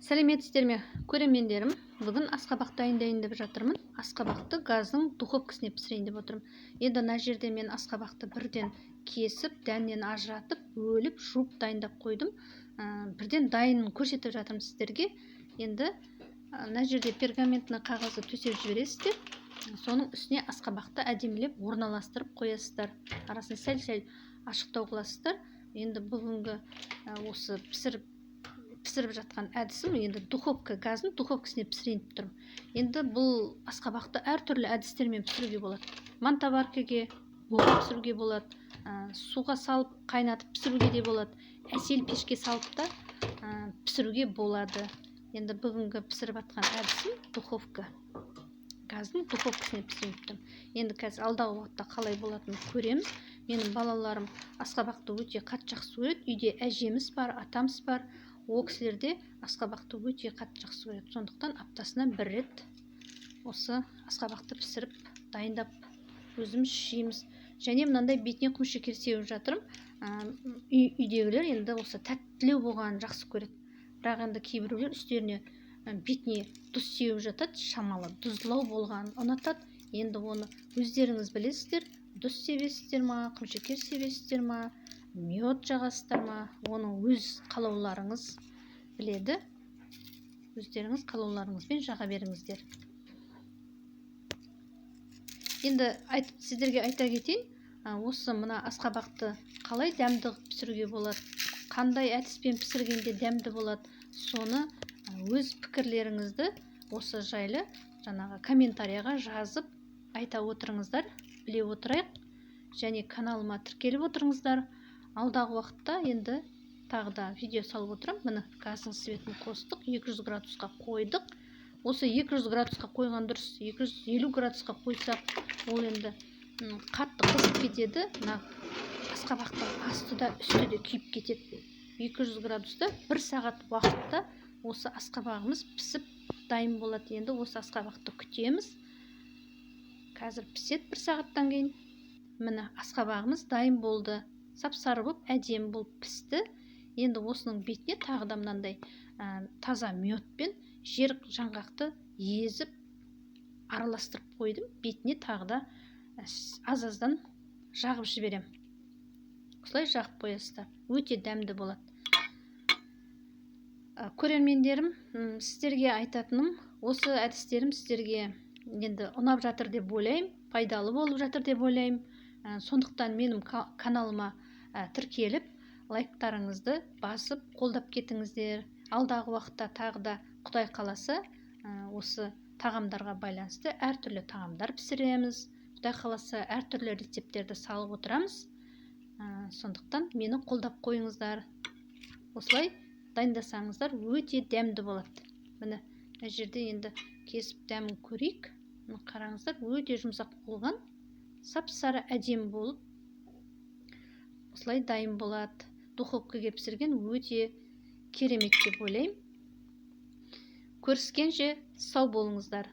Сәлеметсіздер ме, көрермендерім? Бүгін асқабақ дайындайын деп жатырмын. Асқабақты газдың духовкасына пісірейін деп отырмын. Енді мына жерде мен асқабақты бірден кесіп, дәннен ажыратып, өліп, жуып дайындап қойдым. Бірден дайынын көрсетіп жатырмын сіздерге. Енді мына жерде пергаментный қағазды төсеп жібересіздер. Соның үстіне асқабақты әдемілеп орналастырып қоясыздар. Арасын сәл-сәл ашықтау қыласыздар. Енді бүгінгі осы пісіріп жатқан әдісім енді газдың духовкасына пісірейін деп тұрмын. Енді бұл асқабақты әртүрлі әдістермен пісіруге болады. Мантоваркаге, буға пісіруге болады, суға салып қайнатып пісіруге де болады, әсел пешке салып та пісіруге болады. Енді бүгінгі пісіріп жатқан әдісім газдың духовкасына пісірейін деп тұрмын. Енді қазір алдағы уақытта қалай болатынын көреміз. Менің балаларым асқабақты өте қатты жақсы көреді. Үйде әжеміз бар, атамыз бар. Ол кісілерде асқабақты өте қатты жақсы көреді. Сондықтан аптасына бір рет осы асқабақты пісіріп, дайындап өзіміз жейміз. Және мынандай бетіне құмшекер сеуіп жатырмын. Үйдегілер енді осы тәттілеу болғанын жақсы көреді. Бірақ енді кейбіреулер үстеріне бетіне тұз сеуіп жатады, шамалы тұздылау болғанын ұнатады. Енді оны өздеріңіз білесіздер. Тұз себесіздер ма, құмшекер себесіздер ма, мед жағасыздар ма, оның өз қалауларыңыз біледі. Өздеріңіз қалауларыңызбен жаға беріңіздер. Енді сіздерге айта кетейін, осы мына асқабақты қалай дәмді пісіруге болады, қандай әдіспен пісіргенде дәмді болады, соны өз пікірлеріңізді осы жайлы жаңағы комментарияға жазып айта отырыңыздар, біле отырайық. Және каналыма тіркеліп отырыңыздар. Алдағы уақытта енді тағы да видео салып отырам. Міне газдың светін қостық, 200 градусқа қойдық. Осы 200 градусқа қойған дұрыс. 250 градусқа қойсақ, ол енді қатты қызып кетеді. Мына асқабақтың асты да үсті де күйіп кетеді. 200 градуста 1 сағат уақытта осы асқабағымыз пісіп дайын болады. Енді осы асқабақты күтеміз. Қазір піседі 1 сағаттан кейін. Міне асқабағымыз дайын болды. Сап-сары болып, әдемі болып пісті. Енді осының бетіне тағы да мынандай таза медпен жер жаңғақты езіп араластырып қойдым. Бетіне тағы да аз-аздан жағып жіберем. Осылай жағып қоясыздар. Өте дәмді болады. Көрермендерім, сіздерге айтатыным, осы әдістерім сіздерге енді ұнап жатыр деп ойлаймын, пайдалы болып жатыр деп ойлаймын. Сондықтан менің каналыма тіркеліп, лайктарыңызды басып, қолдап кетіңіздер. Алдағы уақытта тағы да Құдай қаласа, осы тағамдарға байланысты әртүрлі тағамдар пісіреміз. Құдай қаласа әртүрлі рецептерді салып отырамыз. Сондықтан мені қолдап қойыңыздар. Осылай дайындасаңыздар, өте дәмді болады. Міне, мына жерде енді кесіп дәмін көрейік. Қараңыздар, өте жұмсақ болған, сап-сары әдемі болып, осылай дайын болады. Духовкаға пісірген өте керемет деп ойлаймын. Көріскенше сау болыңыздар.